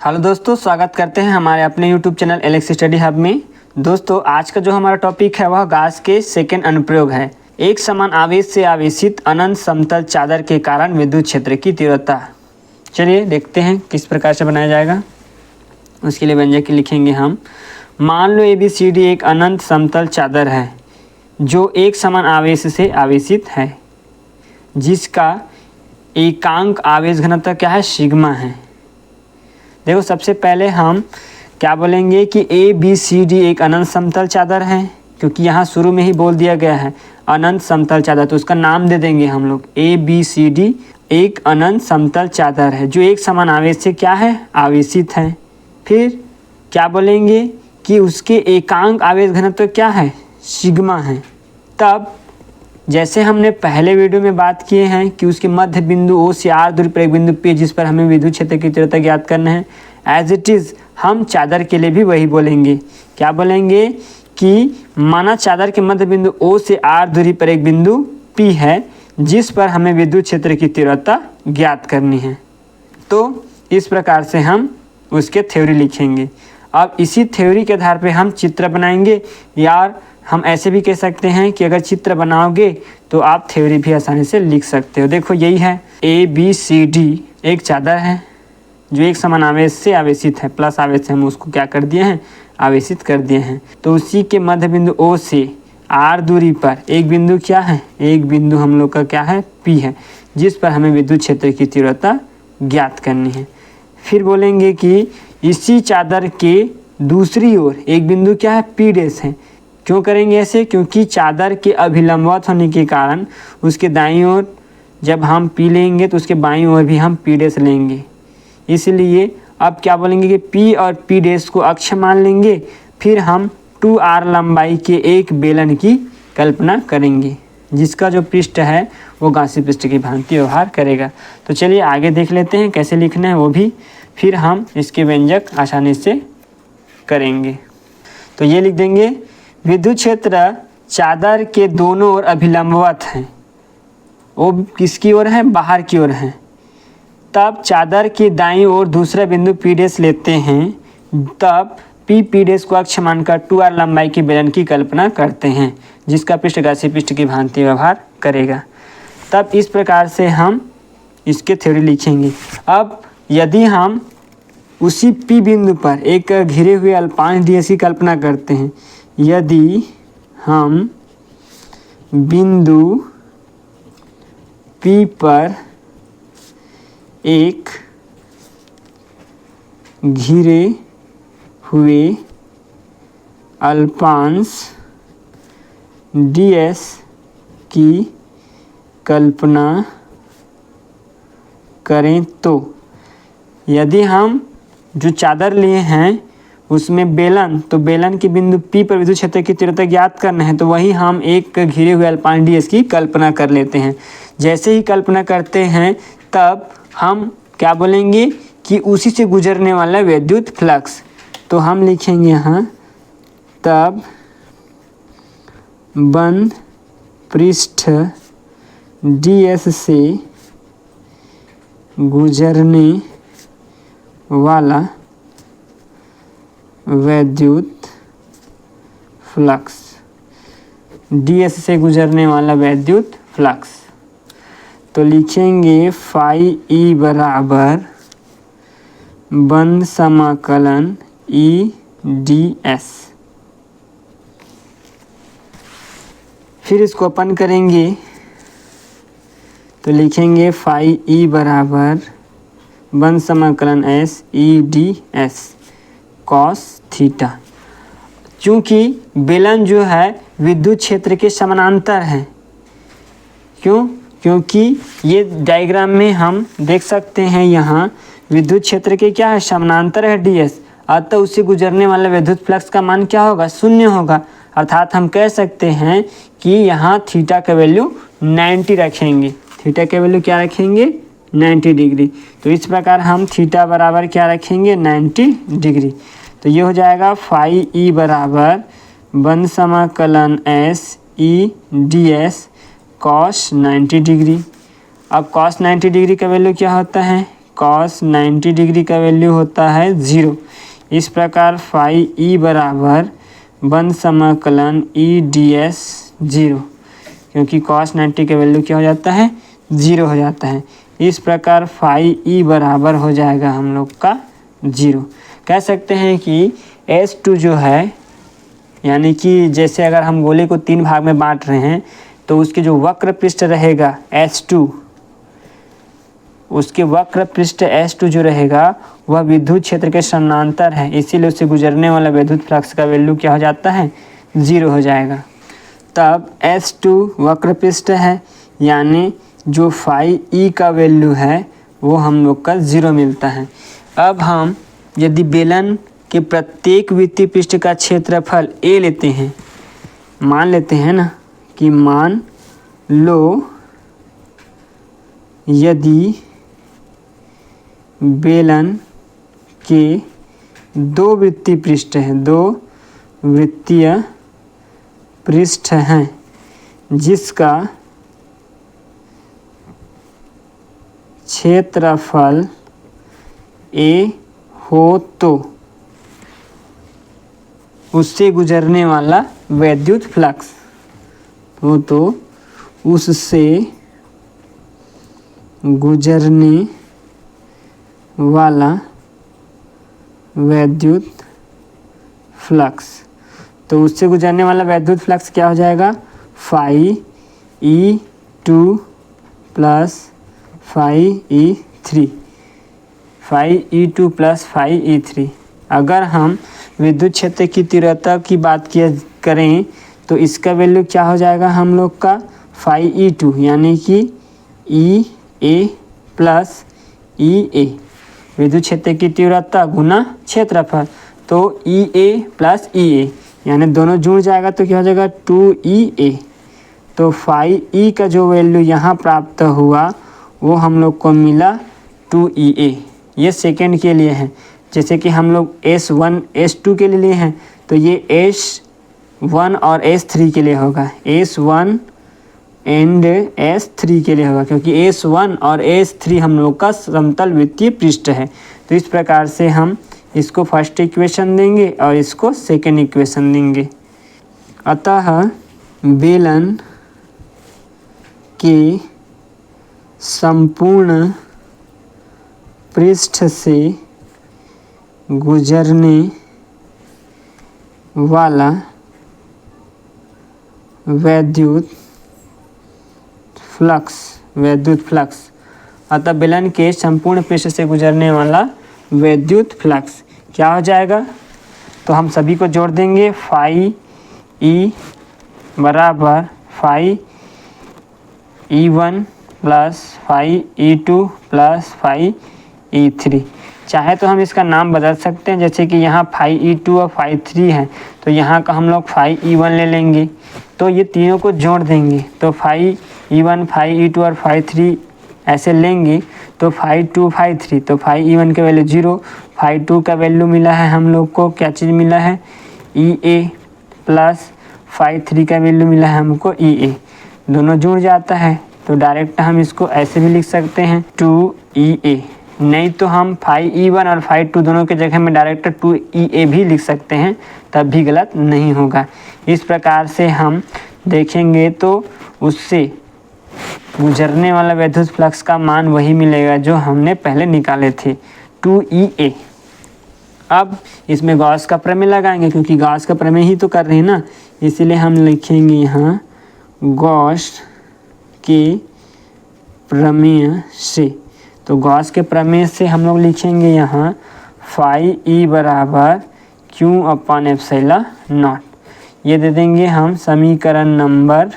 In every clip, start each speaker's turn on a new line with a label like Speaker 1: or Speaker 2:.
Speaker 1: Hello दोस्तों, स्वागत करते हैं हमारे अपने YouTube channel Alex study hub में। दोस्तों, आज का जो हमारा टॉपिक है वह गॉस के सेकेंड अनुप्रयोग है। एक समान आवेश से आवेशित अनंत समतल चादर के कारण विद्युत क्षेत्र की तीव्रता। चलिए देखते हैं किस प्रकार से बनाया जाएगा। उसके लिए व्यंजक लिखेंगे हम। मान लो ABCD एक अनंत समतल चादर है जो एक समान आवेश से आवेशित है, जिसका एकांक आवेश घनत्व क्या है, सिग्मा है। देखो, सबसे पहले हम क्या बोलेंगे कि ABCD एक अनंत समतल चादर है, क्योंकि यहाँ शुरू में ही बोल दिया गया है अनंत समतल चादर, तो उसका नाम दे देंगे हम लोग। ABCD एक अनंत समतल चादर है जो एक समान आवेश से क्या है, आवेशित है। फिर क्या बोलेंगे कि उसके एकांक आवेश घनत्व क्या है, सिग्मा है। तब जैसे हमने पहले वीडियो में बात किए हैं कि उसके मध्य बिंदु O से R दूरी पर एक बिंदु P जिस पर हमें विद्युत क्षेत्र की तीव्रता ज्ञात करना है, एज इट इज़ हम चादर के लिए भी वही बोलेंगे। क्या बोलेंगे कि माना चादर के मध्य बिंदु O से R दूरी पर एक बिंदु P है जिस पर हमें विद्युत क्षेत्र की तीव्रता ज्ञात करनी है। तो इस प्रकार से हम उसके थ्योरी लिखेंगे। अब इसी थ्योरी के आधार पर हम चित्र बनाएंगे, यार हम ऐसे भी कह सकते हैं कि अगर चित्र बनाओगे तो आप थ्योरी भी आसानी से लिख सकते हो। देखो, यही है ABCD एक चादर है जो एक समान आवेश से आवेशित है, प्लस आवेश से हम उसको क्या कर दिए हैं, आवेशित कर दिए हैं। तो उसी के मध्य बिंदु O से R दूरी पर एक बिंदु क्या है, एक बिंदु हम लोग का क्या है, P है, जिस पर हमें विद्युत क्षेत्र की तीव्रता ज्ञात करनी है। फिर बोलेंगे कि इसी चादर के दूसरी ओर एक बिंदु क्या है, P डैश है। क्यों करेंगे ऐसे, क्योंकि चादर के अभिलंबवत होने के कारण उसके दाईं ओर जब हम P लेंगे तो उसके बाईं ओर भी हम P डैश लेंगे। इसलिए अब क्या बोलेंगे कि P और P डैश को अक्ष मान लेंगे। फिर हम 2R लंबाई के एक बेलन की कल्पना करेंगे जिसका जो पृष्ठ है वो गासी पृष्ठ की भांति व्यवहार करेगा। तो चलिए आगे देख लेते हैं कैसे लिखना है वो भी, फिर हम इसके व्यंजक आसानी से करेंगे। तो ये लिख देंगे, विद्युत क्षेत्र चादर के दोनों ओर अभिलंबवत है। वो किसकी ओर है, बाहर की ओर है। तब चादर के दाईं ओर दूसरा बिंदु P डैश लेते हैं, तब P डैश को अक्ष मानकर 2R लंबाई की बेलन की कल्पना करते हैं जिसका पृष्ठ गासी पृष्ठ की भांति व्यवहार करेगा। तब इस प्रकार से हम इसके थ्योरी लिखेंगे। अब यदि हम उसी P बिंदु पर एक घिरे हुए अल्पांश ds की कल्पना करते हैं, यदि हम बिंदु P पर एक घिरे हुए अल्पांश ds की कल्पना करें, तो यदि हम जो चादर लिए हैं उसमें बेलन, तो बेलन के बिंदु P पर विद्युत क्षेत्र की तीव्रता ज्ञात करना है, तो वही हम एक घिरे हुए अल्पांश ds की कल्पना कर लेते हैं। जैसे ही कल्पना करते हैं तब हम क्या बोलेंगे कि उसी से गुजरने वाला विद्युत फ्लक्स, तो हम लिखेंगे यहाँ, तब बंद पृष्ठ ds से गुजरने वाला विद्युत फ्लक्स, ds से गुजरने वाला विद्युत फ्लक्स। तो लिखेंगे फाई E बराबर बंद समाकलन EdS। फिर इसको अपन करेंगे तो लिखेंगे फाई E बराबर बंद समाकलन S EdS कॉस थीटा। चूँकि बेलन जो है विद्युत क्षेत्र के समानांतर है, क्योंकि ये डायग्राम में हम देख सकते हैं यहाँ विद्युत क्षेत्र के क्या है, समानांतर है ds, अतः उससे गुजरने वाला विद्युत फ्लक्स का मान क्या होगा, शून्य होगा। अर्थात हम कह सकते हैं कि यहाँ थीटा का वैल्यू 90 रखेंगे। थीटा का वैल्यू क्या रखेंगे, 90 डिग्री। तो इस प्रकार हम थीटा बराबर क्या रखेंगे, 90 डिग्री। तो ये हो जाएगा फाई E बराबर बंद समाकलन S EdS कॉस 90 डिग्री। अब कॉस 90 डिग्री का वैल्यू क्या होता है, cos 90 डिग्री का वैल्यू होता है 0। इस प्रकार फाई ई बराबर बंद समाकलन ई डी एस 0, क्योंकि cos 90 का वैल्यू क्या हो जाता है 0 हो जाता है। इस प्रकार फाई ई बराबर हो जाएगा हम लोग का 0। कह सकते हैं कि S2 जो है, यानी कि जैसे अगर हम गोले को 3 भाग में बांट रहे हैं तो उसके जो वक्र पृष्ठ रहेगा S2, उसके वक्र पृष्ठ S2 जो रहेगा वह विद्युत क्षेत्र के समानांतर है, इसीलिए उससे गुजरने वाला विद्युत फ्लक्स का वैल्यू क्या हो जाता है 0 हो जाएगा। तब S2 वक्र पृष्ठ है, यानी जो फाई ई का वैल्यू है वो हम लोग का 0 मिलता है। अब हम यदि बेलन के प्रत्येक वृत्तीय पृष्ठ का क्षेत्रफल A लेते हैं, मान लेते हैं ना कि मान लो यदि बेलन के 2 वृत्तीय पृष्ठ हैं, 2 वृत्तीय पृष्ठ हैं जिसका क्षेत्रफल A हो तो उससे गुजरने वाला वैद्युत फ्लक्स हो तो उससे गुजरने वाला वैद्युत फ्लक्स, तो उससे गुजरने वाला वैद्युत फ्लक्स क्या हो जाएगा phi E2 plus phi E3, phi E2 plus phi E3। अगर हम विद्युत क्षेत्र की तीव्रता की बात करें तो इसका वैल्यू क्या हो जाएगा हम लोग का फाई E2, यानी कि EA प्लस EA, विद्युत क्षेत्र की तीव्रता गुना क्षेत्रफल, तो EA प्लस EA यानी दोनों जुड़ जाएगा तो क्या हो जाएगा 2EA। तो फाई ई का जो वैल्यू यहाँ प्राप्त हुआ वो हम लोग को मिला 2EA। ये सेकेंड के लिए है, जैसे कि हम लोग S1 S2 के लिए हैं तो ये S1 और S3 के लिए होगा, S1 एंड S3 के लिए होगा, क्योंकि S1 और S3 हम लोग का समतल वृत्तीय पृष्ठ है। तो इस प्रकार से हम इसको फर्स्ट इक्वेशन देंगे और इसको सेकेंड इक्वेशन देंगे। अतः बेलन के संपूर्ण पृष्ठ से गुजरने वाला वैद्युत फ्लक्स, अतः बेलन के संपूर्ण पृष्ठ से गुजरने वाला वैद्युत फ्लक्स क्या हो जाएगा, तो हम सभी को जोड़ देंगे। फाई ई बराबर phi E1 plus phi E2 plus phi E3। चाहे तो हम इसका नाम बदल सकते हैं, जैसे कि यहाँ फाई E2 और फाई 3 है तो यहाँ का हम लोग फाई E1 ले लेंगे, तो ये तीनों को जोड़ देंगे तो फाई E1 फाई E2 और फाई 3 ऐसे लेंगे तो फाई 2 फाई 3, तो फाई E1 का वैल्यू 0, फाई 2 का वैल्यू मिला है हम लोग को क्या चीज़ मिला है EA प्लस फाई 3 का वैल्यू मिला है हमको EA, दोनों जुड़ जाता है तो डायरेक्ट हम इसको ऐसे भी लिख सकते हैं 2EA। नहीं तो हम फाई E1 और फाई 2 दोनों के जगह में डायरेक्ट 2EA भी लिख सकते हैं, तब भी गलत नहीं होगा। इस प्रकार से हम देखेंगे तो उससे गुजरने वाला विद्युत फ्लक्स का मान वही मिलेगा जो हमने पहले निकाले थे 2EA। अब इसमें गॉस का प्रमेय लगाएंगे, क्योंकि गॉस का प्रमेय ही तो कर रहे हैं ना, इसीलिए हम लिखेंगे यहाँ गॉस के प्रमेय से। तो गॉस के प्रमेय से हम लोग लिखेंगे यहाँ फाई ई बराबर Q अपॉन एप्सिलॉन नॉट। ये दे देंगे हम समीकरण नंबर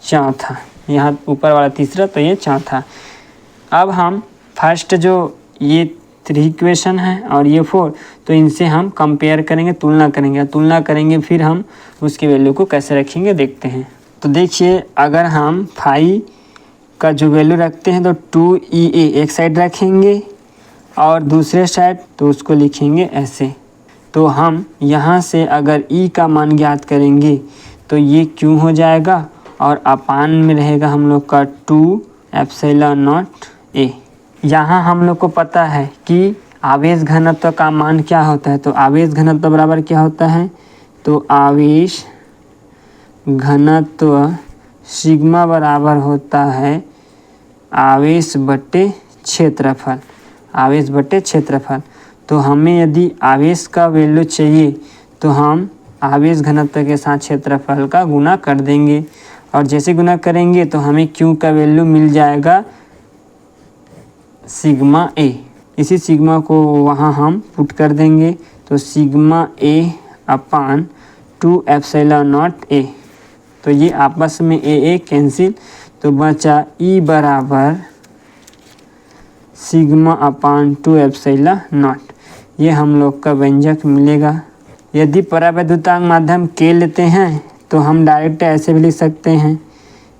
Speaker 1: 4, यहाँ ऊपर वाला तीसरा तो ये 4। अब हम फर्स्ट जो ये 3 इक्वेशन है और ये 4, तो इनसे हम कंपेयर करेंगे, तुलना करेंगे फिर हम उसकी वैल्यू को कैसे रखेंगे देखते हैं। तो देखिए अगर हम फाई का जो वैल्यू रखते हैं तो 2EA एक साइड रखेंगे और दूसरे साइड तो उसको लिखेंगे ऐसे। तो हम यहाँ से अगर E का मान ज्ञात करेंगे तो ये Q हो जाएगा और अपान में रहेगा हम लोग का 2 एप्सिलॉन नॉट A। यहाँ हम लोग को पता है कि आवेश घनत्व का मान क्या होता है, तो आवेश घनत्व बराबर क्या होता है, तो आवेश घनत्व सिग्मा बराबर होता है आवेश बटे क्षेत्रफल, आवेश बटे क्षेत्रफल। तो हमें यदि आवेश का वैल्यू चाहिए तो हम आवेश घनत्व के साथ क्षेत्रफल का गुना कर देंगे, और जैसे गुना करेंगे तो हमें क्यू का वैल्यू मिल जाएगा सिग्मा ए। इसी सिग्मा को वहाँ हम पुट कर देंगे, तो sigma A upon 2 epsilon not a. तो ये आपस में ए कैंसिल, तो बचा ई बराबर सिग्मा अपान 2 एप्सिलॉन नॉट। ये हम लोग का व्यंजक मिलेगा। यदि परावैद्युतांक माध्यम के लेते हैं तो हम डायरेक्ट ऐसे भी लिख सकते हैं,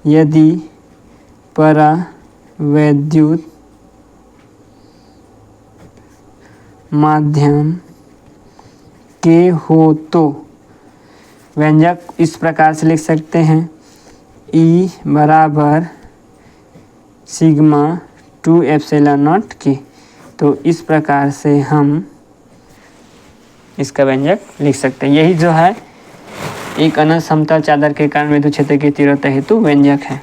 Speaker 1: यदि परावैद्युत माध्यम के हो तो व्यंजक इस प्रकार से लिख सकते हैं, ई बराबर सिग्मा 2 एप्सिलॉन नॉट के। तो इस प्रकार से हम इसका व्यंजक लिख सकते हैं। यही जो है एक अनंत समतल चादर के कारण विद्युत क्षेत्र की तीव्रता हेतु व्यंजक है।